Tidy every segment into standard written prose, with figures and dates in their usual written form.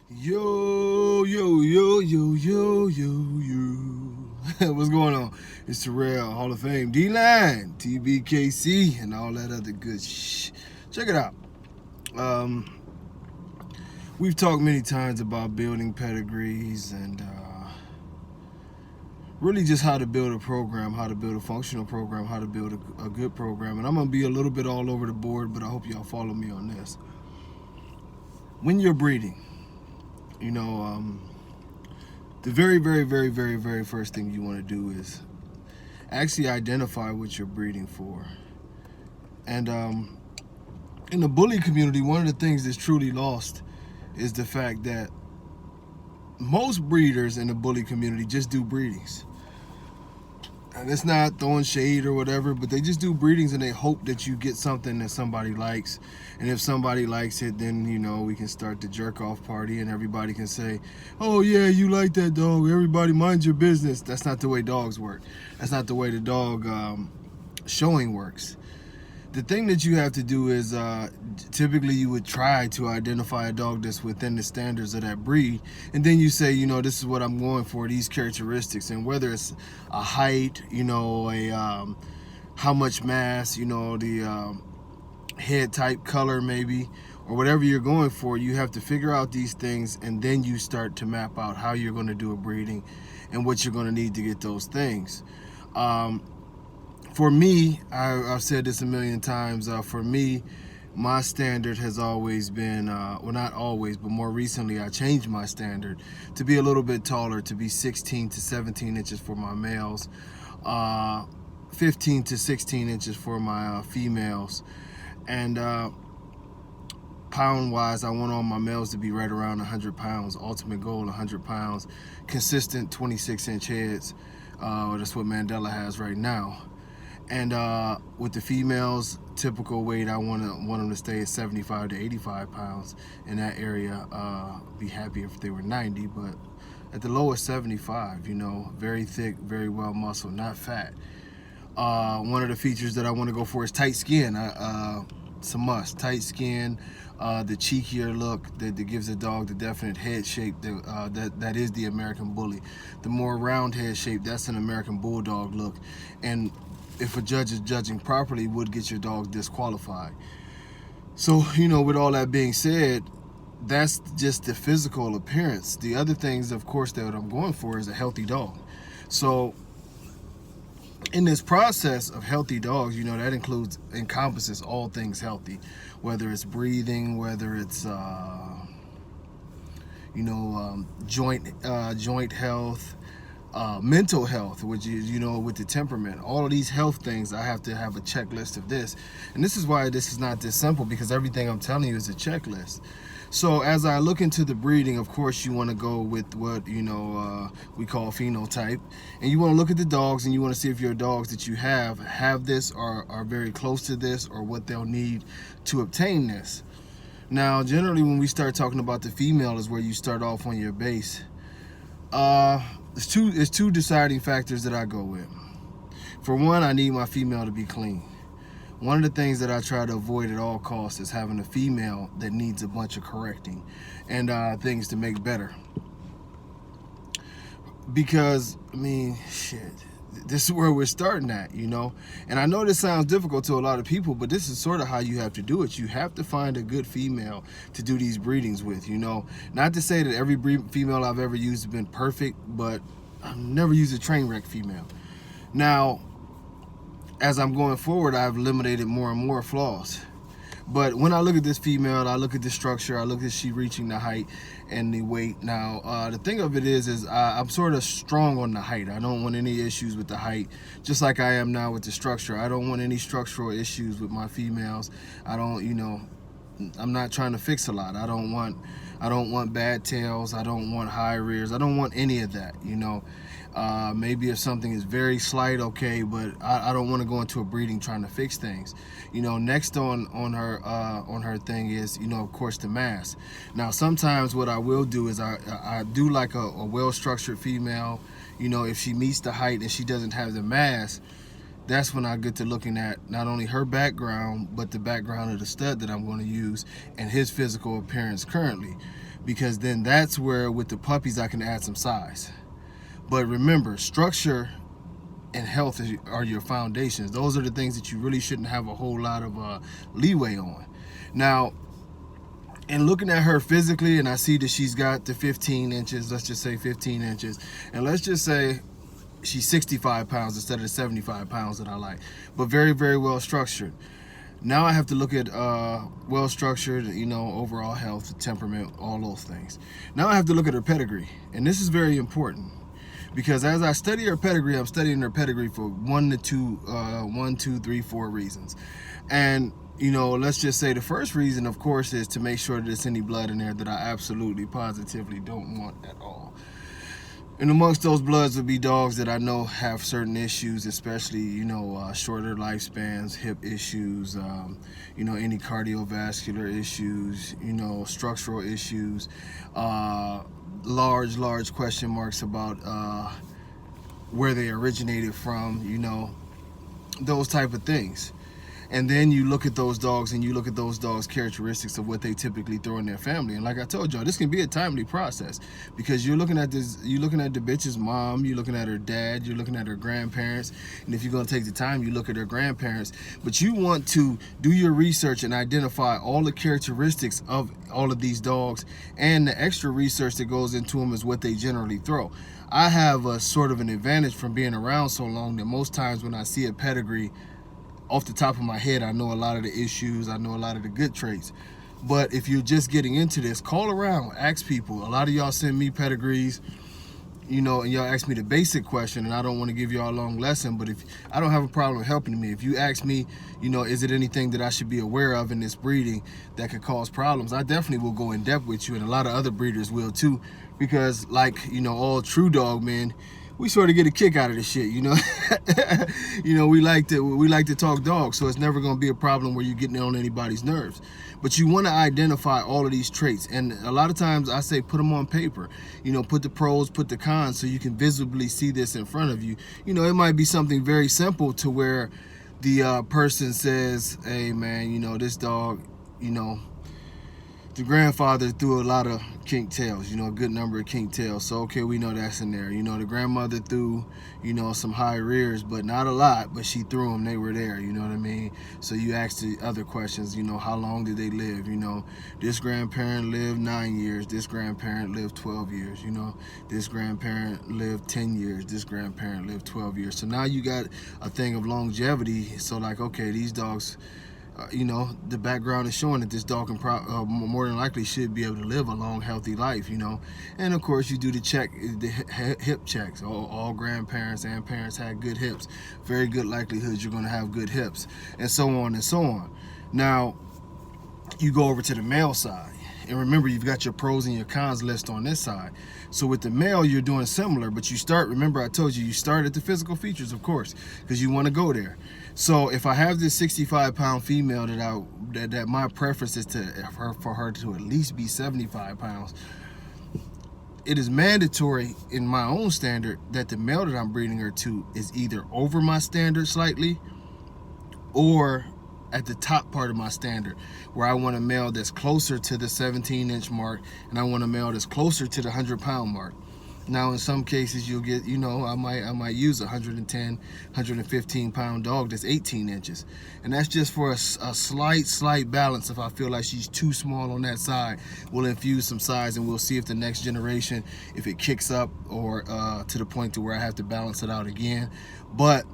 Yo, yo, yo, yo, yo, yo, yo. What's going on? It's Terrell, Hall of Fame, D-Line, Tbkc, and all that other good shh. Check it out. Um, we've talked many times about building pedigrees and really just how to build a program, how to build a functional program, how to build a good program. And I'm going to be a little bit all over the board, but I hope y'all follow me on this. When you're breeding, the very first thing you want to do is actually identify what you're breeding for. And in the bully community, one of the things that's truly lost is the fact that most breeders in the bully community just do breedings. And it's not throwing shade or whatever, but they just do breedings and they hope that you get something that somebody likes. And if somebody likes it, then, we can start the jerk off party and everybody can say, oh yeah, you like that dog. Everybody mind your business. That's not the way dogs work. That's not the way the dog showing works. The thing that you have to do is typically you would try to identify a dog that's within the standards of that breed, and then you say, this is what I'm going for, these characteristics, and whether it's a height, how much mass, the head type, color maybe, or whatever you're going for, you have to figure out these things, and then you start to map out how you're going to do a breeding and what you're going to need to get those things. For me, I've said this a million times, for me, my standard has always been, well, not always, but more recently I changed my standard to be a little bit taller, to be 16 to 17 inches for my males, 15 to 16 inches for my females, and pound-wise, I want all my males to be right around 100 pounds, ultimate goal 100 pounds, consistent 26-inch heads. That's what Mandela has right now. And with the females, typical weight, I want them to stay at 75 to 85 pounds in that area. Be happy if they were 90, but at the lowest 75, very thick, very well muscled, not fat. One of the features that I want to go for is tight skin. It's a must. Tight skin, the cheekier look that gives the dog the definite head shape that is the American Bully. The more round head shape, that's an American Bulldog look. And if a judge is judging properly, would get your dog disqualified. So, with all that being said, that's just the physical appearance. The other things, of course, that I'm going for is a healthy dog. So in this process of healthy dogs, that encompasses all things healthy, whether it's breathing, whether it's joint health, mental health, which is, with the temperament, all of these health things. I have to have a checklist of this, and this is why this is not this simple, because everything I'm telling you is a checklist. So as I look into the breeding, of course, you want to go with what we call phenotype, and you want to look at the dogs and you want to see if your dogs that you have this or are very close to this, or what they'll need to obtain this. Now, generally, when we start talking about the female is where you start off on your base. There's two deciding factors that I go with. For one, I need my female to be clean. One of the things that I try to avoid at all costs is having a female that needs a bunch of correcting and things to make better. Because, shit, this is where we're starting at, And I know this sounds difficult to a lot of people, but this is sort of how you have to do it. You have to find a good female to do these breedings with, Not to say that every female I've ever used has been perfect, but I've never used a train wreck female. Now, as I'm going forward, I've eliminated more and more flaws. But when I look at this female, I look at the structure, I look at she reaching the height and the weight. Now, the thing of it is I'm sort of strong on the height. I don't want any issues with the height, just like I am now with the structure. I don't want any structural issues with my females. I'm not trying to fix a lot. I don't want bad tails. I don't want high rears. I don't want any of that, Maybe if something is very slight, okay, but I don't want to go into a breeding trying to fix things. Next on her thing is, of course, the mass. Now, sometimes what I will do is I do like a well-structured female. If she meets the height and she doesn't have the mass, that's when I get to looking at not only her background, but the background of the stud that I'm going to use and his physical appearance currently. because then that's where with the puppies I can add some size. But remember, structure and health are your foundations. Those are the things that you really shouldn't have a whole lot of leeway on. Now, in looking at her physically, and I see that she's got the 15 inches, let's just say 15 inches, and let's just say she's 65 pounds instead of the 75 pounds that I like, but very, very well structured. Now I have to look at well structured, overall health, temperament, all those things. Now I have to look at her pedigree, and this is very important, because as I study her pedigree, I'm studying her pedigree for 1, 2, 3, 4 reasons. And let's just say the first reason, of course, is to make sure that there's any blood in there that I absolutely, positively don't want at all. And amongst those bloods would be dogs that I know have certain issues, especially, shorter lifespans, hip issues, any cardiovascular issues, structural issues, large question marks about where they originated from, those type of things. And then you look at those dogs and you look at those dogs' characteristics of what they typically throw in their family. And like I told y'all, this can be a timely process, because you're looking at the bitch's mom, you're looking at her dad, you're looking at her grandparents. And if you're gonna take the time, you look at her grandparents. But you want to do your research and identify all the characteristics of all of these dogs, and the extra research that goes into them is what they generally throw. I have a sort of an advantage from being around so long that most times when I see a pedigree, off the top of my head, I know a lot of the issues, I know a lot of the good traits. But if you're just getting into this, call around, ask people. A lot of y'all send me pedigrees, and y'all ask me the basic question, and I don't want to give y'all a long lesson, but if I don't have a problem helping me. If you ask me, is it anything that I should be aware of in this breeding that could cause problems, I definitely will go in depth with you, and a lot of other breeders will too, because like, all true dog men, we sort of get a kick out of this shit, we like to talk dogs, so it's never going to be a problem where you're getting on anybody's nerves. But you want to identify all of these traits, and a lot of times I say put them on paper. Put the pros, put the cons, so you can visibly see this in front of you. It might be something very simple to where the person says, "Hey man, this dog, the grandfather threw a lot of kink tails, a good number of kink tails. So, okay, we know that's in there. The grandmother threw, some high rears, but not a lot, but she threw them, they were there, you know what I mean? So you ask the other questions, how long did they live? This grandparent lived 9 years, this grandparent lived 12 years, this grandparent lived 10 years, this grandparent lived 12 years. So now you got a thing of longevity. So like, okay, these dogs, the background is showing that this dog can more than likely should be able to live a long, healthy life, And of course, you do the hip checks. All grandparents and parents had good hips. Very good likelihood you're going to have good hips, and so on and so on. Now, you go over to the male side. And remember, you've got your pros and your cons list on this side. So with the male, you're doing similar, but you start, remember I told you, you start at the physical features, of course, because you want to go there. So if I have this 65-pound female that my preference is for her to at least be 75 pounds, it is mandatory in my own standard that the male that I'm breeding her to is either over my standard slightly or at the top part of my standard, where I want a male that's closer to the 17-inch mark, and I want a male that's closer to the 100-pound mark. Now, in some cases, you'll get, I might use a 110, 115-pound dog that's 18 inches. And that's just for a slight balance. If I feel like she's too small on that side, we'll infuse some size, and we'll see if the next generation, if it kicks up or to the point to where I have to balance it out again. But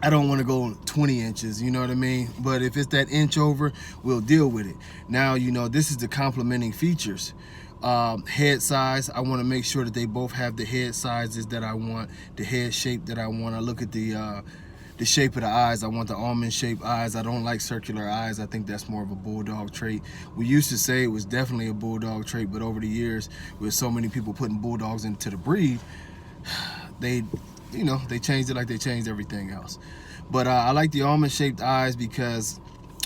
I don't want to go 20 inches, you know what I mean? But if it's that inch over, we'll deal with it. Now, this is the complementing features. Head size, I want to make sure that they both have the head sizes that I want, the head shape that I want. I look at the shape of the eyes. I want the almond-shaped eyes. I don't like circular eyes. I think that's more of a bulldog trait. We used to say it was definitely a bulldog trait, but over the years, with so many people putting bulldogs into the breed, they changed it like they changed everything else. But I like the almond-shaped eyes because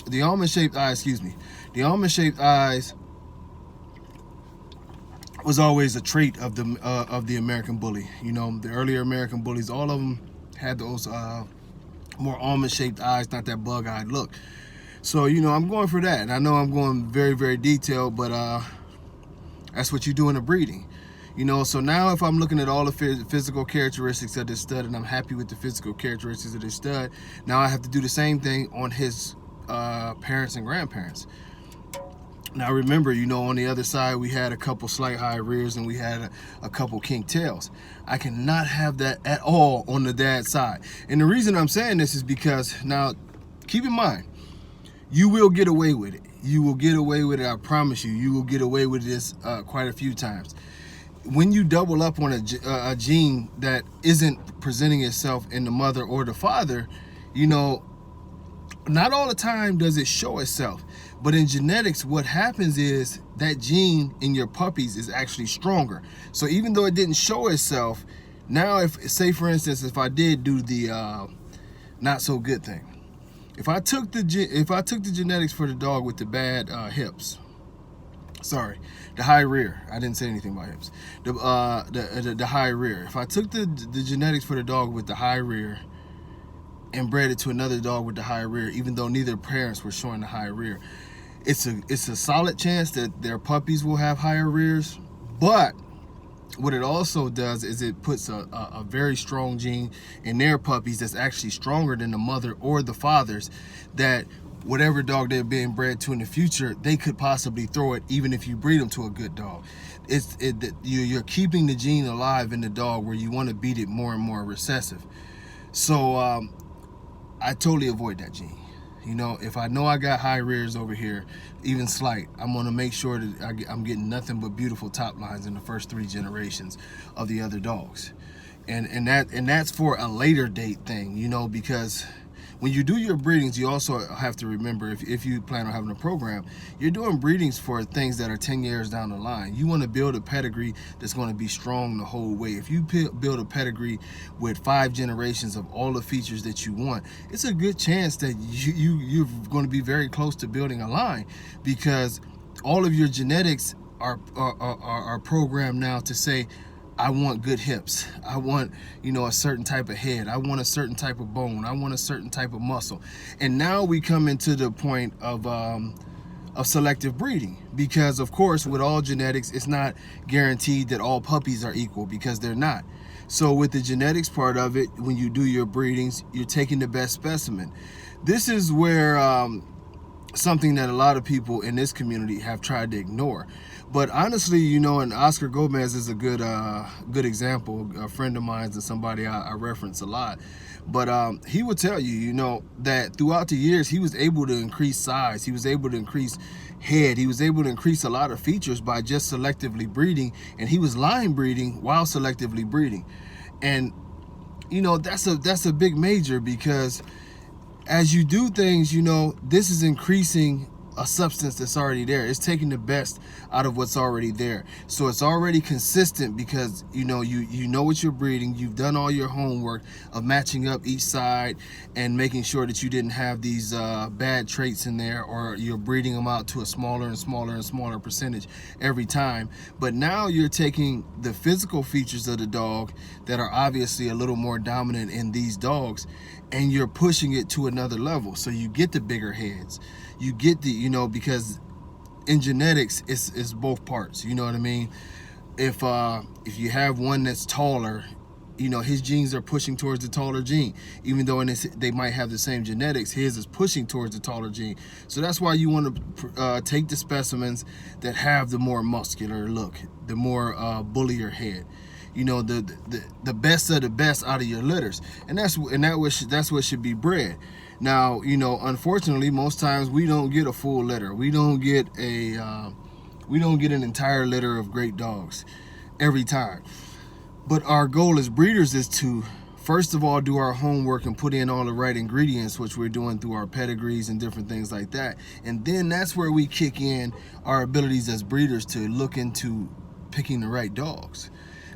the almond-shaped eyes was always a trait of the American bully. The earlier American bullies, all of them had those more almond-shaped eyes, not that bug-eyed look. So, I'm going for that. And I know I'm going very, very detailed, but That's what you do in a breeding. You know, so now if I'm looking at all the physical characteristics of this stud and I'm happy with the physical characteristics of this stud, now I have to do the same thing on his parents and grandparents. Now remember, you know, on the other side we had a couple slight high rears and we had a couple kink tails. I cannot have that at all on the dad's side. And the reason I'm saying this is because, now keep in mind, you will get away with it. You will get away with it, I promise you. You will get away with this quite a few times. When you double up on a gene that isn't presenting itself in the mother or the father, you know, not all the time does it show itself. But in genetics, what happens is that gene in your puppies is actually stronger. So even though it didn't show itself, now if, say for instance, if I did do the not so good thing, if I took the genetics for the dog with the bad hips, sorry, the high rear, I didn't say anything about hips, the high rear. If I took the genetics for the dog with the high rear and bred it to another dog with the high rear, even though neither parents were showing the high rear, it's a solid chance that their puppies will have higher rears. But what it also does is it puts a very strong gene in their puppies that's actually stronger than the mother or the father's, that whatever dog they're being bred to in the future, they could possibly throw it even if you breed them to a good dog. You're keeping the gene alive in the dog where you want to beat it more and more recessive. So I totally avoid that gene. You know, if I know I got high rears over here, even slight, I'm going to make sure that I'm getting nothing but beautiful top lines in the first 3 generations of the other dogs. And that's for a later date thing, you know, because when you do your breedings, you also have to remember, if you plan on having a program, you're doing breedings for things that are 10 years down the line. You want to build a pedigree that's going to be strong the whole way. If you build a pedigree with 5 generations of all the features that you want, it's a good chance that you're going to be very close to building a line, because all of your genetics are programmed now to say, I want good hips. I want, you know, a certain type of head. I want a certain type of bone. I want a certain type of muscle. And now we come into the point of selective breeding, because of course with all genetics, it's not guaranteed that all puppies are equal, because they're not. So with the genetics part of it, when you do your breedings, you're taking the best specimen. This is where something that a lot of people in this community have tried to ignore. But honestly, you know, and Oscar Gomez is a good example, a friend of mine and somebody I reference a lot. But he would tell you, you know, that throughout the years, he was able to increase size. He was able to increase head. He was able to increase a lot of features by just selectively breeding. And he was line breeding while selectively breeding. And, you know, that's a big major, because as you do things, you know, this is increasing a substance that's already there. It's taking the best out of what's already there. So it's already consistent, because you know what you're breeding. You've done all your homework of matching up each side and making sure that you didn't have these bad traits in there, or you're breeding them out to a smaller and smaller and smaller percentage every time. But now you're taking the physical features of the dog that are obviously a little more dominant in these dogs, and you're pushing it to another level. So you get the bigger heads. You get the, you know, because in genetics, it's both parts. You know what I mean? If you have one that's taller, you know, his genes are pushing towards the taller gene. Even though they might have the same genetics, his is pushing towards the taller gene. So that's why you want to take the specimens that have the more muscular look, the more bullier head. You know, the best of the best out of your litters, and that's what should be bred. Now, you know, unfortunately, most times we don't get a full litter. We don't get an entire litter of great dogs every time. But our goal as breeders is to, first of all, do our homework and put in all the right ingredients, which we're doing through our pedigrees and different things like that. And then that's where we kick in our abilities as breeders to look into picking the right dogs.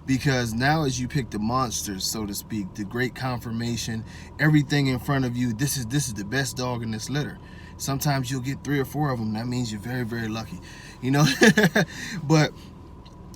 Because now as you pick the monsters, so to speak, the great confirmation, everything in front of you, this is the best dog in this litter. Sometimes you'll get 3 or 4 of them. That means you're very, very lucky, you know. But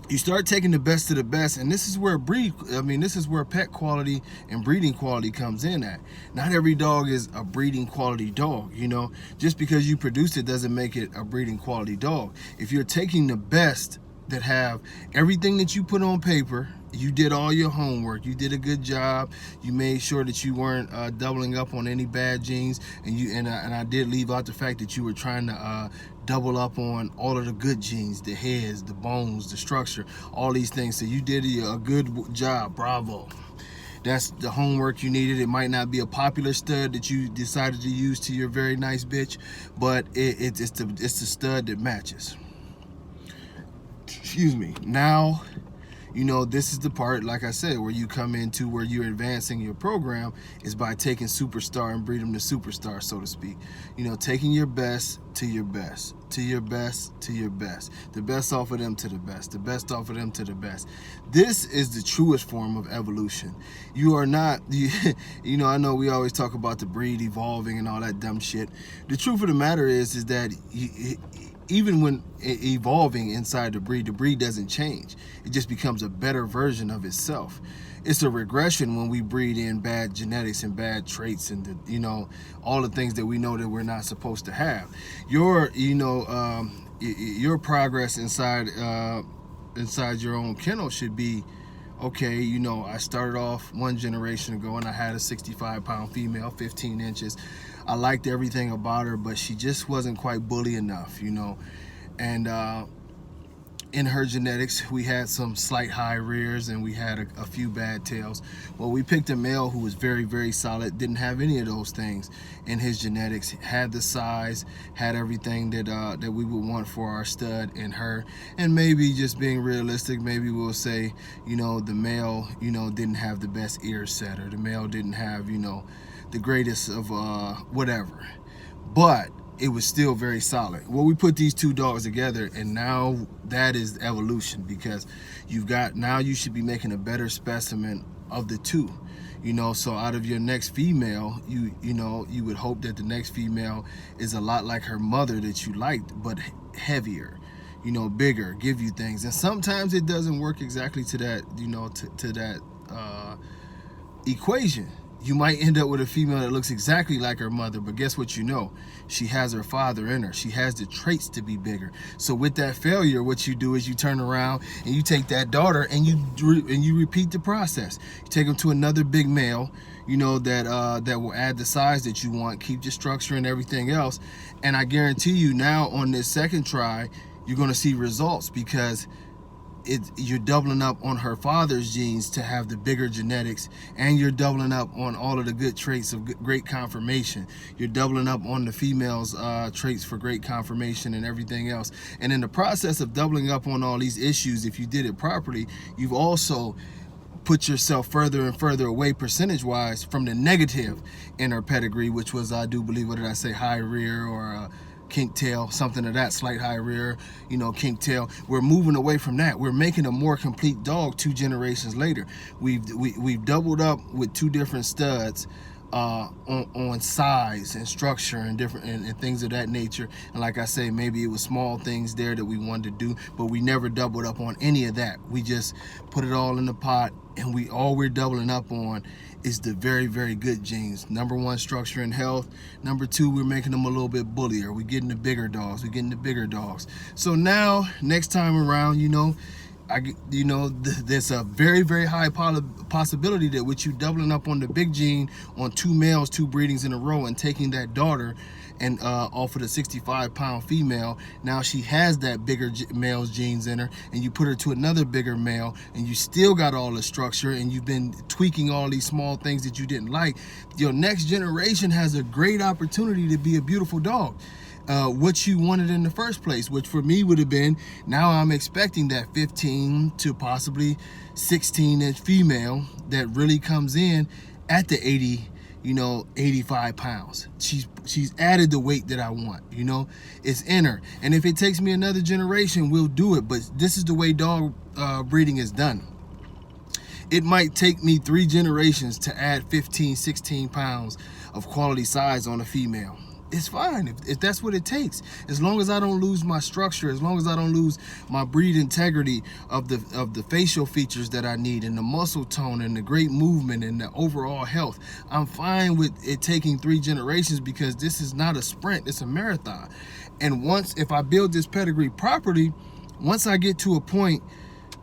you start taking the best of the best, and this is where this is where pet quality and breeding quality comes in at. Not every dog is a breeding quality dog, you know. Just because you produce it doesn't make it a breeding quality dog. If you're taking the best that have everything that you put on paper. You did all your homework. You did a good job. You made sure that you weren't doubling up on any bad genes, and I did leave out the fact that you were trying to double up on all of the good genes, the heads, the bones, the structure, all these things. So you did a good job. Bravo. That's the homework you needed. It might not be a popular stud that you decided to use to your very nice bitch, but it's the stud that matches. Excuse me. Now, you know, this is the part, like I said, where you come into where you're advancing your program is by taking superstar and breed them to superstar, so to speak. You know, taking your best to your best, to your best to your best, the best off of them to the best, the best off of them to the best. This is the truest form of evolution. You are not, you know, I know we always talk about the breed evolving and all that dumb shit. The truth of the matter is that even when evolving inside the breed doesn't change. It just becomes a better version of itself. It's a regression when we breed in bad genetics and bad traits and you know, all the things that we know that we're not supposed to have. Your progress inside your own kennel should be, okay, you know, I started off one generation ago and I had a 65-pound female, 15 inches. I liked everything about her, but she just wasn't quite bully enough, you know. And in her genetics, we had some slight high rears and we had a few bad tails. Well, we picked a male who was very, very solid, didn't have any of those things in his genetics, had the size, had everything that we would want for our stud in her. And maybe just being realistic, maybe we'll say, you know, the male, you know, didn't have the best ear set, or the male didn't have, you know, the greatest of whatever, but it was still very solid. Well, we put these two dogs together, and now that is evolution, because now you should be making a better specimen of the two, you know. So out of your next female, you know, you would hope that the next female is a lot like her mother that you liked, but heavier, you know, bigger, give you things. And sometimes it doesn't work exactly to that, you know, to that equation. You might end up with a female that looks exactly like her mother, but guess what? You know, she has her father in her. She has the traits to be bigger. So with that failure, what you do is you turn around and you take that daughter and you repeat the process. You take them to another big male, you know, that will add the size that you want, keep the structure and everything else. And I guarantee you now on this second try, you're going to see results, because you're doubling up on her father's genes to have the bigger genetics, and you're doubling up on all of the good traits of great conformation. You're doubling up on the female's traits for great conformation and everything else. And in the process of doubling up on all these issues, if you did it properly, you've also put yourself further and further away percentage-wise from the negative in her pedigree, which was, I do believe, what did I say, high rear or kink tail, something of that, slight high rear, you know, kink tail. We're moving away from that. We're making a more complete dog 2 generations later. We've doubled up with 2 different studs on size and structure and different and things of that nature. And like I say, maybe it was small things there that we wanted to do, but we never doubled up on any of that. We just put it all in the pot, and all we're doubling up on is the very, very good genes. Number 1, structure and health. Number 2, we're making them a little bit bullier. We're getting the bigger dogs. We're getting the bigger dogs. So now, next time around, you know, there's a very, very high possibility that with you doubling up on the big gene on 2 males, 2 breedings in a row, and taking that daughter and off of the 65-pound female, now she has that bigger male's genes in her, and you put her to another bigger male, and you still got all the structure, and you've been tweaking all these small things that you didn't like. Your next generation has a great opportunity to be a beautiful dog. What you wanted in the first place, which for me would have been, now I'm expecting that 15 to possibly 16-inch female that really comes in at the 80, you know, 85 pounds. She's added the weight that I want, you know, it's in her. And if it takes me another generation, we'll do it. But this is the way dog breeding is done. It might take me 3 generations to add 15, 16 pounds of quality size on a female. It's fine if that's what it takes, as long as I don't lose my structure, as long as I don't lose my breed integrity of the facial features that I need, and the muscle tone and the great movement and the overall health. I'm fine with it taking 3 generations, because this is not a sprint, it's a marathon. And if I build this pedigree properly, Once I get to a point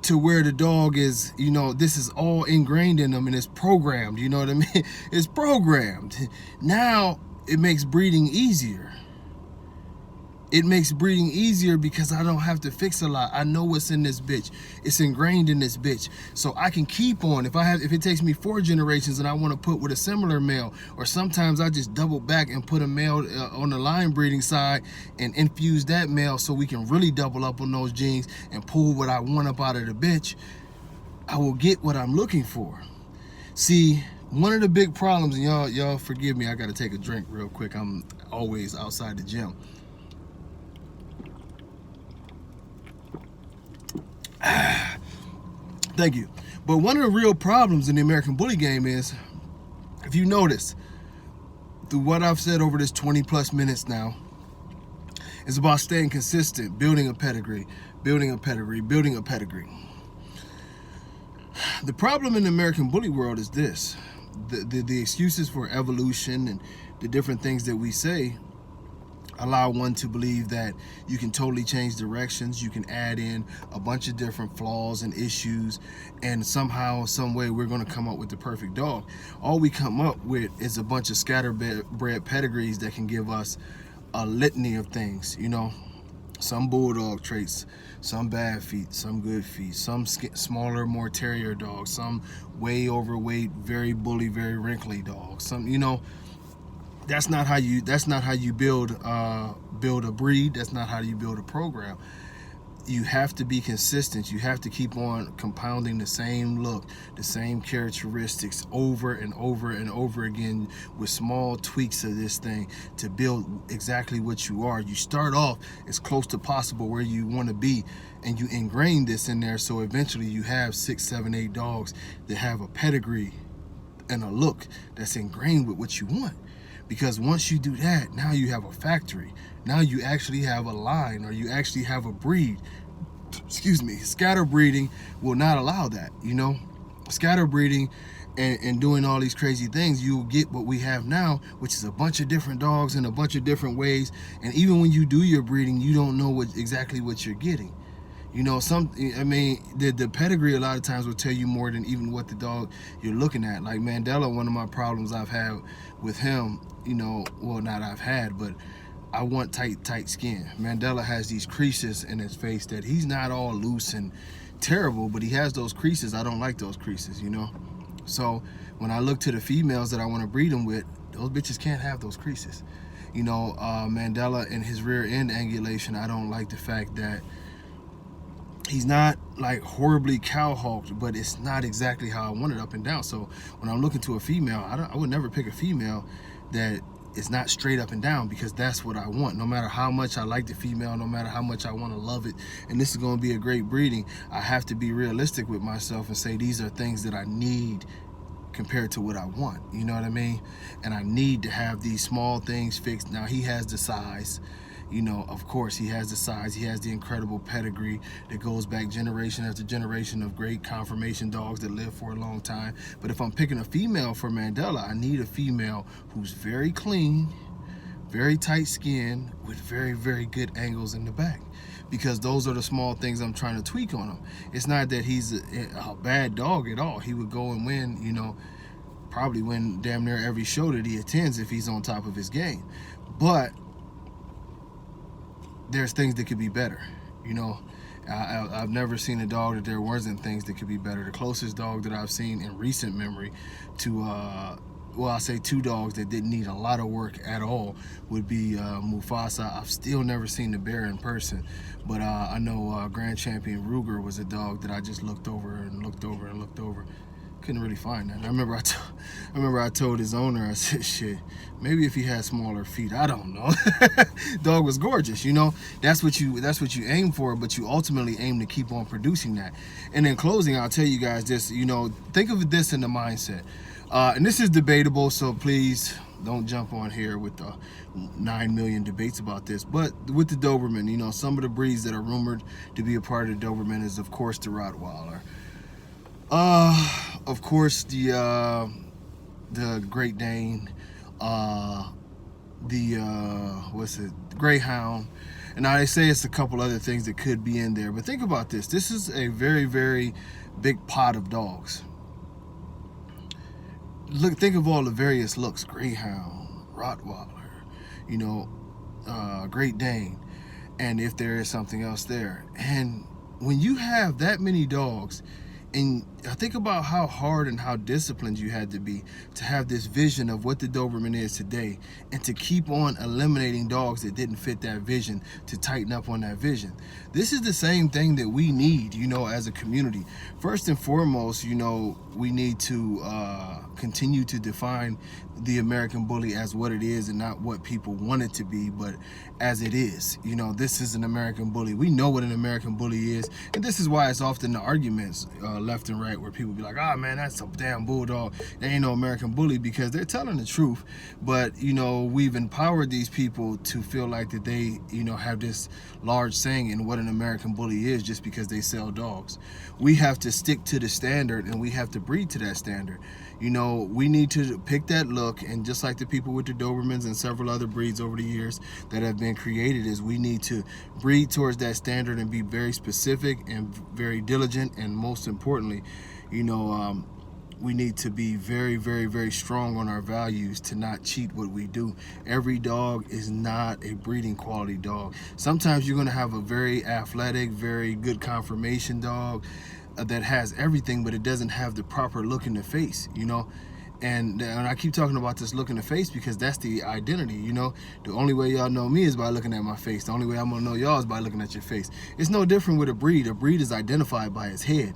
to where the dog is, you know, this is all ingrained in them and it's programmed, you know what I mean? It's programmed. Now it makes breeding easier. It makes breeding easier because I don't have to fix a lot. I know what's in this bitch. It's ingrained in this bitch. So I can keep on. If it takes me 4 generations and I want to put with a similar male, or sometimes I just double back and put a male on the line breeding side and infuse that male so we can really double up on those genes and pull what I want up out of the bitch, I will get what I'm looking for. See, one of the big problems, and y'all forgive me, I got to take a drink real quick. I'm always outside the gym. Thank you. But one of the real problems in the American bully game is, if you notice, through what I've said over this 20 plus minutes now, is about staying consistent, building a pedigree, building a pedigree, building a pedigree. The problem in the American bully world is this. The excuses for evolution and the different things that we say allow one to believe that you can totally change directions, you can add in a bunch of different flaws and issues, and somehow, some way, we're going to come up with the perfect dog. All we come up with is a bunch of scatterbred pedigrees that can give us a litany of things, you know. Some bulldog traits, some bad feet, some good feet, some smaller, more terrier dogs, some way overweight, very bully, very wrinkly dogs. Some, you know, that's not how you build a breed. That's not how you build a program. You have to be consistent. You have to keep on compounding the same look, the same characteristics over and over and over again with small tweaks of this thing to build exactly what you are. You start off as close to possible where you want to be, and you ingrain this in there, so eventually you have 6, 7, 8 dogs that have a pedigree and a look that's ingrained with what you want. Because once you do that, now you have a factory. Now you actually have a line, or you actually have a breed. Excuse me. Scatter breeding will not allow that, you know. Scatter breeding and doing all these crazy things, you'll get what we have now, which is a bunch of different dogs in a bunch of different ways. And even when you do your breeding, you don't know exactly what you're getting. You know, the pedigree a lot of times will tell you more than even what the dog you're looking at. Like Mandela, one of my problems I've had with him, you know, well, not I've had, but I want tight skin. Mandela has these creases in his face that he's not all loose and terrible, but he has those creases. I don't like those creases, you know. So when I look to the females that I want to breed them with, those bitches can't have those creases. You know, Mandela and his rear end angulation, I don't like the fact that he's not like horribly cowhawked, but it's not exactly how I want it up and down. So when I'm looking to a female, I would never pick a female that is not straight up and down, because that's what I want. No matter how much I like the female, no matter how much I want to love it, and this is going to be a great breeding, I have to be realistic with myself and say these are things that I need compared to what I want, you know what I mean? And I need to have these small things fixed. Now he has the size, you know, of course he has the size, he has the incredible pedigree that goes back generation after generation of great conformation dogs that live for a long time. But if I'm picking a female for Mandela, I need a female who's very clean, very tight skin, with very, very good angles in the back, because those are the small things I'm trying to tweak on him. It's not that he's a bad dog at all. He would go and win, you know, probably win damn near every show that he attends if he's on top of his game. But there's things that could be better, you know. I've never seen a dog that there wasn't things that could be better. The closest dog that I've seen in recent memory to, well, I'll say 2 dogs that didn't need a lot of work at all would be Mufasa. I've still never seen the bear in person, but I know Grand Champion Ruger was a dog that I just looked over and looked over and looked over. Couldn't really find that. I remember I told his owner, I said, shit, maybe if he had smaller feet, I don't know. Dog was gorgeous, you know. That's what you aim for, but you ultimately aim to keep on producing that. And in closing, I'll tell you guys this, you know, think of this in the mindset. And this is debatable, so please don't jump on here with the 9 million debates about this. But with the Doberman, you know, some of the breeds that are rumored to be a part of the Doberman is, of course, the Rottweiler. Of course, the Great Dane, the Greyhound, And now they say it's a couple other things that could be in there, but think about this. This is a very, very big pot of dogs. Think of all the various looks: Greyhound, Rottweiler, you know, Great Dane, and if there is something else there. And when you have that many dogs, and I think about how hard and how disciplined you had to be to have this vision of what the Doberman is today, and to keep on eliminating dogs that didn't fit that vision, to tighten up on that vision. This is the same thing that we need, you know, as a community. First and foremost, you know, we need to continue to define the American Bully as what it is, and not what people want it to be, but as it is. You know, this is an American Bully. We know what an American Bully is, and this is why it's often the arguments left and right, where people be like, "Ah, man, that's a damn bulldog. There ain't no American Bully," because they're telling the truth. But, you know, we've empowered these people to feel like that they, you know, have this large saying in what an American Bully is, just because they sell dogs. We have to stick to the standard, and we have to breed to that standard. You know, we need to pick that look, and just like the people with the Dobermans and several other breeds over the years that have been created, is we need to breed towards that standard and be very specific and very diligent. And most importantly, you know, we need to be very, very, very strong on our values to not cheat what we do. Every dog is not a breeding quality dog. Sometimes you're going to have a very athletic, very good conformation dog that has everything, but it doesn't have the proper look in the face, you know. And I keep talking about this look in the face because that's the identity, you know. The only way y'all know me is by looking at my face. The only way I'm gonna know y'all is by looking at your face. It's no different with a breed. A breed is identified by its head.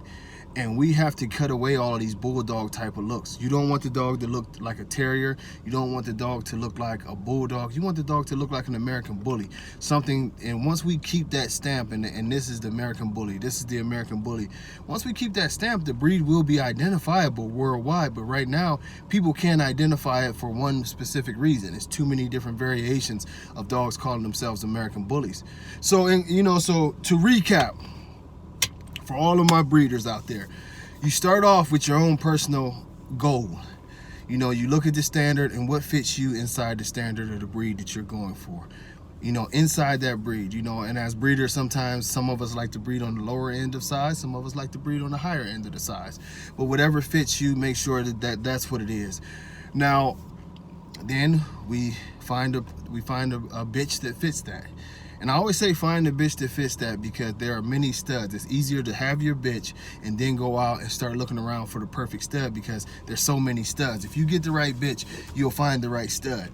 And we have to cut away all of these bulldog type of looks. You don't want the dog to look like a terrier. You don't want the dog to look like a bulldog. You want the dog to look like an American Bully. Something, and once we keep that stamp, and this is the American Bully, this is the American Bully. Once we keep that stamp, the breed will be identifiable worldwide. But right now, people can't identify it for one specific reason. It's too many different variations of dogs calling themselves American Bullies. So, you know, so to recap, for all of my breeders out there, you start off with your own personal goal. You know, you look at the standard and what fits you inside the standard of the breed that you're going for. You know, inside that breed, you know, and as breeders, sometimes some of us like to breed on the lower end of size, some of us like to breed on the higher end of the size. But whatever fits you, make sure that that's what it is. Now, then we find a bitch that fits that. And I always say find a bitch that fits that, because there are many studs. It's easier to have your bitch and then go out and start looking around for the perfect stud, because there's so many studs. If you get the right bitch, you'll find the right stud.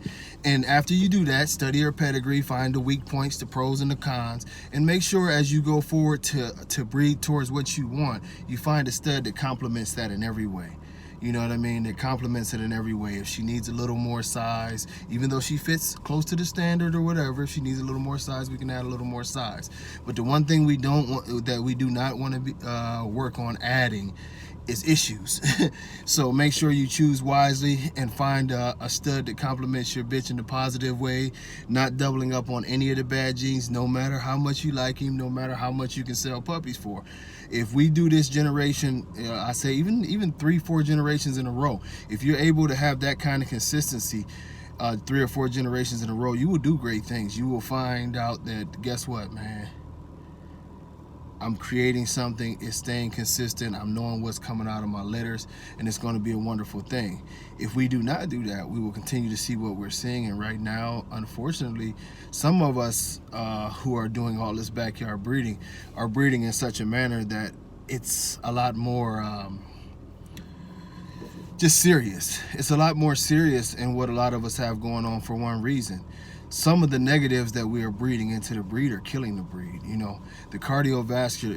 And after you do that, study her pedigree, find the weak points, the pros and the cons, and make sure as you go forward to breed towards what you want, you find a stud that complements that in every way. You know what I mean? That complements it in every way. If she needs a little more size, even though she fits close to the standard or whatever, if she needs a little more size, we can add a little more size. But the one thing we don't want, that we do not want to work on adding, is issues. So make sure you choose wisely and find a stud that complements your bitch in a positive way, not doubling up on any of the bad genes, no matter how much you like him, no matter how much you can sell puppies for. If we do this generation, I say even 3-4 generations in a row, if you're able to have that kind of consistency, 3 or 4 generations in a row, you will do great things. You will find out that, guess what, man? I'm creating something, it's staying consistent, I'm knowing what's coming out of my litters, and it's going to be a wonderful thing. If we do not do that, we will continue to see what we're seeing. And right now, unfortunately, some of us who are doing all this backyard breeding are breeding in such a manner that it's a lot more just serious. It's a lot more serious in what a lot of us have going on, for one reason. Some of the negatives that we are breeding into the breed are killing the breed. You know, the cardiovascular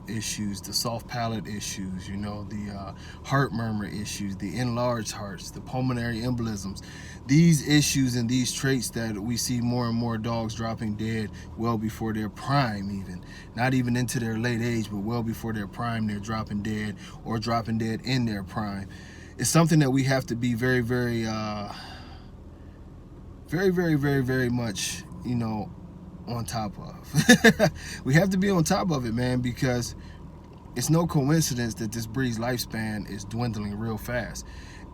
issues, the soft palate issues, you know, the heart murmur issues, the enlarged hearts, the pulmonary embolisms. These issues and these traits that we see more and more dogs dropping dead well before their prime, even. Not even into their late age, but well before their prime, they're dropping dead, or dropping dead in their prime. It's something that we have to be very, very much, you know, on top of. We have to be on top of it, man, because it's no coincidence that this breed's lifespan is dwindling real fast.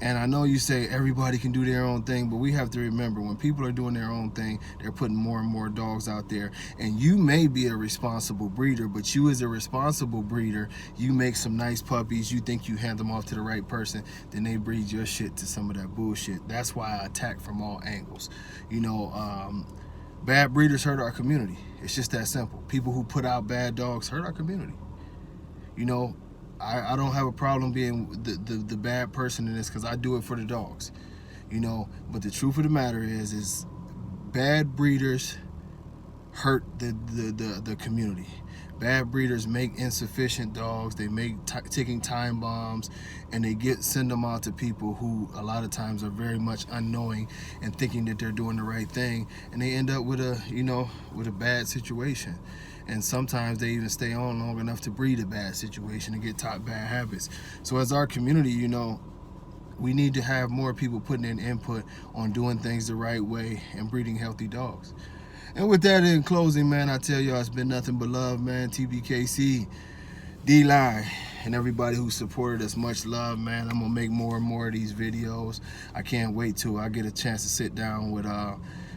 And I know you say everybody can do their own thing, but we have to remember when people are doing their own thing, they're putting more and more dogs out there. And you may be a responsible breeder, but you as a responsible breeder, you make some nice puppies, you think you hand them off to the right person, then they breed your shit to some of that bullshit. That's why I attack from all angles. You know, bad breeders hurt our community. It's just that simple. People who put out bad dogs hurt our community. You know, I don't have a problem being the bad person in this because I do it for the dogs, you know. But the truth of the matter is bad breeders hurt the community. Bad breeders make insufficient dogs. They make ticking time bombs, and they send them out to people who a lot of times are very much unknowing and thinking that they're doing the right thing, and they end up with a bad situation. And sometimes they even stay on long enough to breed a bad situation and get taught bad habits. So as our community, you know, we need to have more people putting in input on doing things the right way and breeding healthy dogs. And with that, in closing, man, I tell y'all it's been nothing but love, man. Tbkc, D-Line, and everybody who supported us, much love, man. I'm gonna make more and more of these videos. I can't wait till I get a chance to sit down with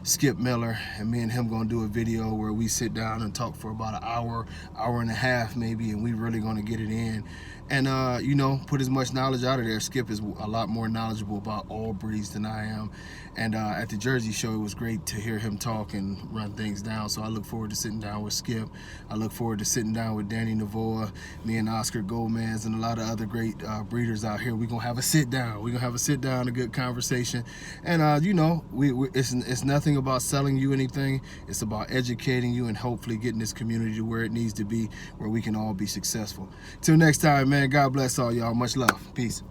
Skip Miller, and me and him gonna do a video where we sit down and talk for about an hour and a half maybe, and we really gonna get it in and you know, put as much knowledge out of there. Skip is a lot more knowledgeable about all breeds than I am, and at the Jersey show it was great to hear him talk and run things down. So I look forward to sitting down with Skip. I look forward to sitting down with Danny Navoa, me and Oscar Gomez, and a lot of other great breeders out here. We're gonna have a sit down. We're gonna have a sit down, a good conversation, and you know, it's nothing about selling you anything. It's about educating you and hopefully getting this community to where it needs to be, where we can all be successful. Till next time, man, God bless all y'all. Much love. Peace.